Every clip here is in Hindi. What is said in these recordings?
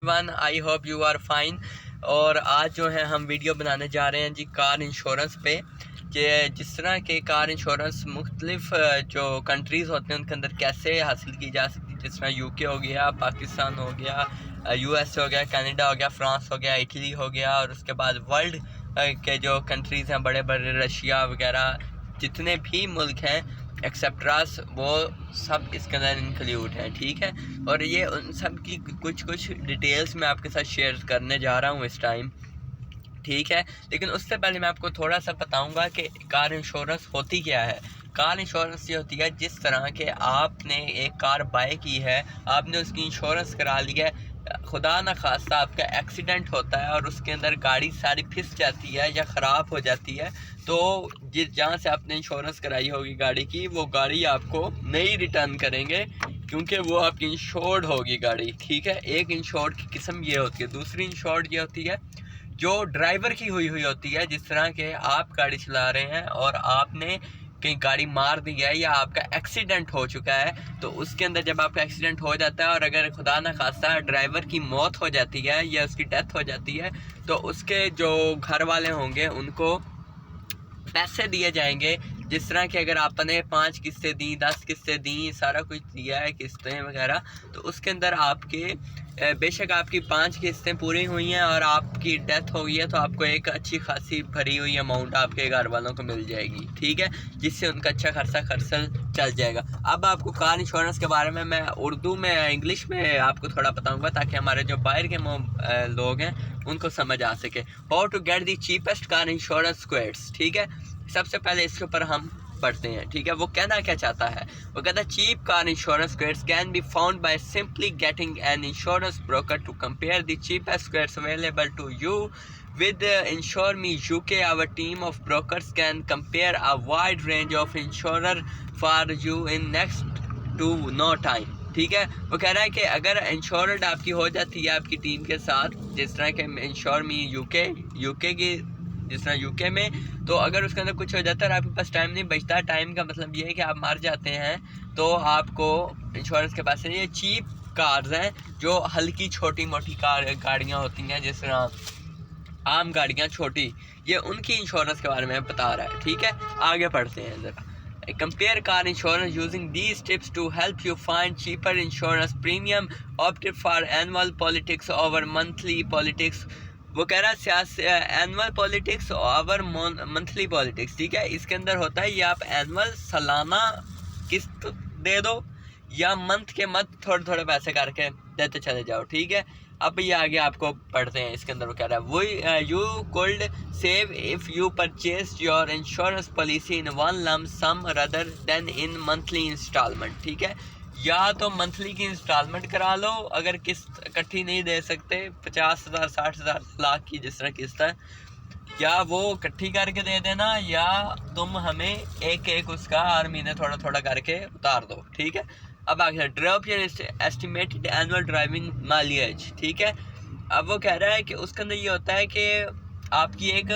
One I hope you are fine. और आज जो है हम वीडियो बनाने जा रहे हैं जी कार इंश्योरेंस पे, कि जिस तरह के कार इंश्योरेंस मुख्तलिफ जो कंट्रीज़ होते हैं उनके अंदर कैसे हासिल की जा सकती है। जिस तरह यूके हो गया, पाकिस्तान हो गया, यूएस हो गया, कनाडा हो गया, फ्रांस हो गया, इटली हो गया, और उसके बाद वर्ल्ड के जो कंट्रीज़ हैं बड़े बड़े, रशिया वगैरह, जितने भी मुल्क हैं एक्सेप्ट्रास, वो सब इसके अंदर इंक्लूड हैं। ठीक है, और ये उन सब की कुछ डिटेल्स मैं आपके साथ शेयर करने जा रहा हूँ इस टाइम। ठीक है, लेकिन उससे पहले मैं आपको थोड़ा सा बताऊंगा कि कार इंश्योरेंस होती क्या है। कार इंश्योरेंस ये होती है जिस तरह के आपने एक कार बाय की है, आपने उसकी इंश्योरेंस करा ली है, खुदा न खास्ता आपका एक्सीडेंट होता है और उसके अंदर गाड़ी सारी फिस जाती है या ख़राब हो जाती है, तो जिस जहाँ से आपने इंश्योरेंस कराई होगी गाड़ी की, वो गाड़ी आपको नहीं रिटर्न करेंगे, क्योंकि वो आपकी इंश्योर्ड होगी गाड़ी। ठीक है, एक इंश्योर्ड की किस्म ये होती है। दूसरी इंश्योर्ड ये होती है जो ड्राइवर की हुई होती है। जिस तरह के आप गाड़ी चला रहे हैं और आपने कहीं गाड़ी मार दी है या आपका एक्सीडेंट हो चुका है, तो उसके अंदर जब आपका एक्सीडेंट हो जाता है और अगर खुदा न खास्ता ड्राइवर की मौत हो जाती है या उसकी डेथ हो जाती है, तो उसके जो घर वाले होंगे उनको पैसे दिए जाएंगे। जिस तरह कि अगर आपने 5 किस्तें दी, 10 किस्तें दी, सारा कुछ दिया है किस्तें वगैरह, तो उसके अंदर आपके बेशक आपकी 5 किस्तें पूरी हुई हैं और आपकी डेथ हो गई है, तो आपको एक अच्छी खासी भरी हुई अमाउंट आपके घर वालों को मिल जाएगी। ठीक है, जिससे उनका अच्छा खासा खर्चल चल जाएगा। अब आपको कार इंश्योरेंस के बारे में मैं उर्दू में, इंग्लिश में आपको थोड़ा बताऊंगा, ताकि हमारे जो बाहर के लोग हैं उनको समझ आ सके। How to get the cheapest car insurance quotes. ठीक है, सबसे पहले इसके ऊपर हम पढ़ते हैं। ठीक है, वो कहना क्या चाहता है। वो कहता है cheap car insurance quotes can be found by simply getting an insurance broker to compare the cheapest quotes available to you with Insure Me UK. Our team of brokers can compare a wide range of insurer for you in next to no time. ठीक है, वो कह रहा है कि अगर इंश्योर्ड आपकी हो जाती है आपकी टीम के साथ, जिस तरह के इंश्योर मी यूके की, जिस तरह यूके में, तो अगर उसके अंदर कुछ हो जाता है और आपके पास टाइम नहीं बचता, टाइम का मतलब ये है कि आप मर जाते हैं, तो आपको इंश्योरेंस के पास ये चीप कार्स हैं, जो हल्की छोटी मोटी गाड़ियाँ होती हैं, जिस तरह आम गाड़ियाँ छोटी, ये उनकी इंश्योरेंस के बारे में बता रहा है। ठीक है, आगे पढ़ते हैं ज़रा। Compare car insurance using these tips to help you find cheaper insurance premium, opted for annual politics over monthly politics. वो कह रहा है annual politics over monthly politics. ठीक है, इसके अंदर होता है ये आप एनुअल सालाना किस्त दे दो या मंथ के मंथ थोड़े थोड़े पैसे करके देते चले जाओ। ठीक है, अब ये आगे आपको पढ़ते हैं। इसके अंदर वो कह रहा है वो you could save if you purchase your insurance policy in one lump sum rather than in monthly instalment. ठीक है, या तो मंथली की इंस्टॉलमेंट करा लो अगर किस्त इकट्ठी नहीं दे सकते, 50,000 60,000 लाख की जिस तरह किस्त है, या वो इकट्ठी करके दे देना, या तुम हमें एक एक उसका हर महीने थोड़ा थोड़ा करके उतार दो। ठीक है, अब आगे drop your estimated annual driving mileage. ठीक है, अब वो कह रहा है कि उसके अंदर ये होता है कि आपकी एक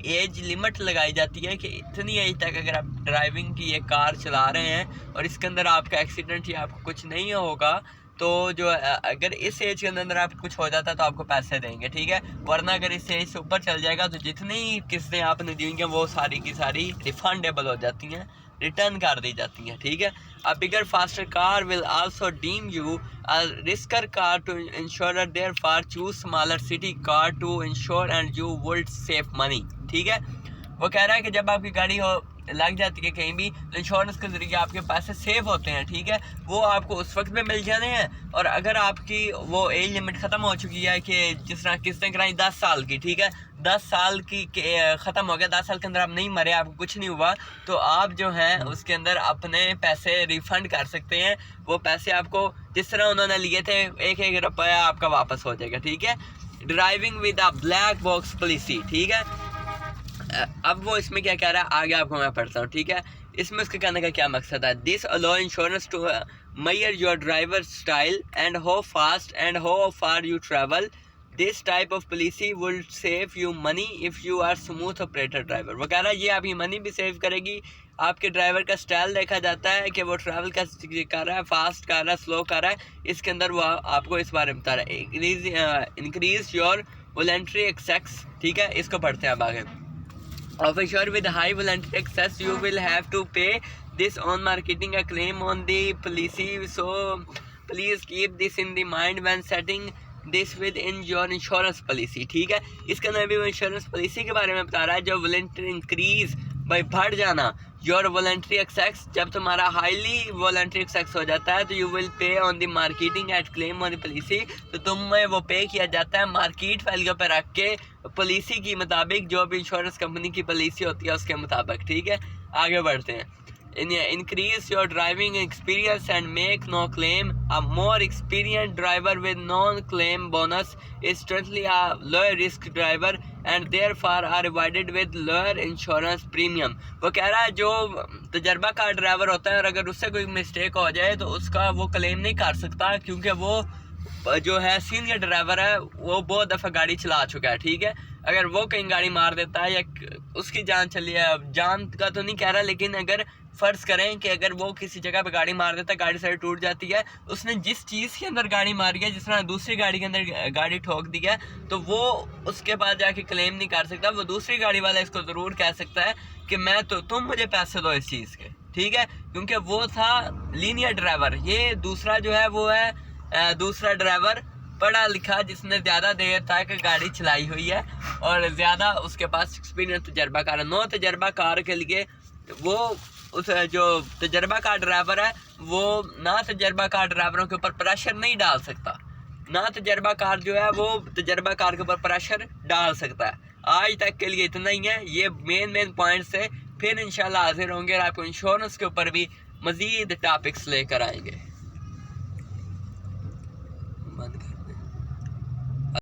एज लिमिट लगाई जाती है कि इतनी एज तक अगर आप ड्राइविंग की ये कार चला रहे हैं और इसके अंदर आपका एक्सीडेंट या आपको कुछ नहीं होगा, तो जो अगर इस एज के अंदर आपको कुछ हो जाता है तो आपको पैसे देंगे। ठीक है, वरना अगर इस एज से ऊपर चल जाएगा तो जितनी किस्तें आपने दी होंगी वो सारी की सारी रिफंडेबल हो जाती हैं, रिटर्न कर दी जाती हैं। ठीक है, a bigger faster car will also deem you a riskier car to insure, therefore choose smaller city car to insure and you would save money. ठीक है, वो कह रहा है कि जब आपकी गाड़ी हो लग जाती है कहीं भी, तो इंश्योरेंस के ज़रिए आपके पैसे सेव होते हैं। ठीक है, वो आपको उस वक्त में मिल जाने हैं, और अगर आपकी वो एज लिमिट ख़त्म हो चुकी है कि जिस तरह किस्तें कराई 10 साल की, ठीक है, 10 साल की ख़त्म हो गया, 10 साल के अंदर आप नहीं मरे, आपको कुछ नहीं हुआ, तो आप जो हैं उसके अंदर अपने पैसे रिफ़ंड कर सकते हैं। वो पैसे आपको जिस तरह उन्होंने लिए थे, एक एक रुपया आपका वापस हो जाएगा। ठीक है, driving with a black box policy. ठीक है, अब वो इसमें क्या कह रहा है आगे आपको मैं पढ़ता हूँ। ठीक है, इसमें उसके कहने का क्या मकसद है। This allow insurance to measure your driver style and how fast and how far you travel. This type of policy will save you money if you are smooth operator driver. वो कह रहा है ये आपकी मनी भी सेव करेगी आपके ड्राइवर का स्टाइल देखा जाता है कि वो ट्रैवल कैसे कर रहा है, फास्ट कर रहा है, स्लो कर रहा है। इसके अंदर वो आपको इस बारे में बता रहा है। इंक्रीज योर वॉलंटरी एक्सेस, ठीक है, इसको पढ़ते हैं अब आगे। Officer with high voluntary access, you will have to pay this on marketing a claim on the policy. So please keep this in the mind when setting this within your insurance policy. ठीक है, इसके अंदर भी वो इंश्योरेंस पॉलिसी के बारे में बता रहा है। जो वॉलंटरी इंक्रीज भाई बढ़ जाना, योर वॉलंटरी एक्सेस, जब तुम्हारा हाईली वॉलंटरी एक्सेस हो जाता है तो you will pay on the marketing at claim on the policy, तो तुम्हें वो पे किया जाता है मार्केट वैल्यू पर रख के पॉलिसी की मुताबिक, जो भी इंश्योरेंस कंपनी की पॉलिसी होती है उसके मुताबिक। ठीक है, आगे बढ़ते हैं। Increase your driving experience and make no claim. A more experienced driver with non-claim bonus is currently a low risk driver and therefore are rewarded with lower insurance premium. वो कह रहा है जो तजर्बा कार ड्राइवर होता है और अगर उससे कोई मिस्टेक हो जाए तो उसका वो क्लेम नहीं कर सकता, क्योंकि वो जो है सीनियर ड्राइवर है, वो बहुत दफ़ा गाड़ी चला चुका है। ठीक है, अगर वो कहीं गाड़ी मार देता है या उसकी जान चली है, अब जान का तो नहीं कह रहा, लेकिन अगर फ़र्ज़ करें कि अगर वो किसी जगह पे गाड़ी मार देता है, गाड़ी सारी टूट जाती है, उसने जिस चीज़ के अंदर गाड़ी मारी है, जिस तरह दूसरी गाड़ी के अंदर गाड़ी ठोक दी है, तो वो उसके पास जाके क्लेम नहीं कर सकता। वो दूसरी गाड़ी वाला इसको ज़रूर कह सकता है कि मैं तो तुम मुझे पैसे दो इस चीज़ के। ठीक है, क्योंकि वो था लीनियर ड्राइवर। ये दूसरा जो है वो है दूसरा ड्राइवर पढ़ा लिखा, जिसने ज़्यादा देर तक गाड़ी चलाई हुई है और ज़्यादा उसके पास एक्सपीरियंस तजर्बाकार है। नो तजर्बाकार के लिए वो उस जो तजर्बाकार ड्राइवर है वो ना तजर्बाकार ड्राइवरों के ऊपर प्रेशर नहीं डाल सकता, ना तजर्बाकार जो है वो तजर्बाकार के ऊपर प्रेशर डाल सकता है। आज तक के लिए इतना ही है, ये मेन पॉइंट्स है। फिर इंशाल्लाह हाजिर होंगे और आपको इंश्योरेंस के ऊपर भी मज़ीद टॉपिक्स लेकर आएंगे।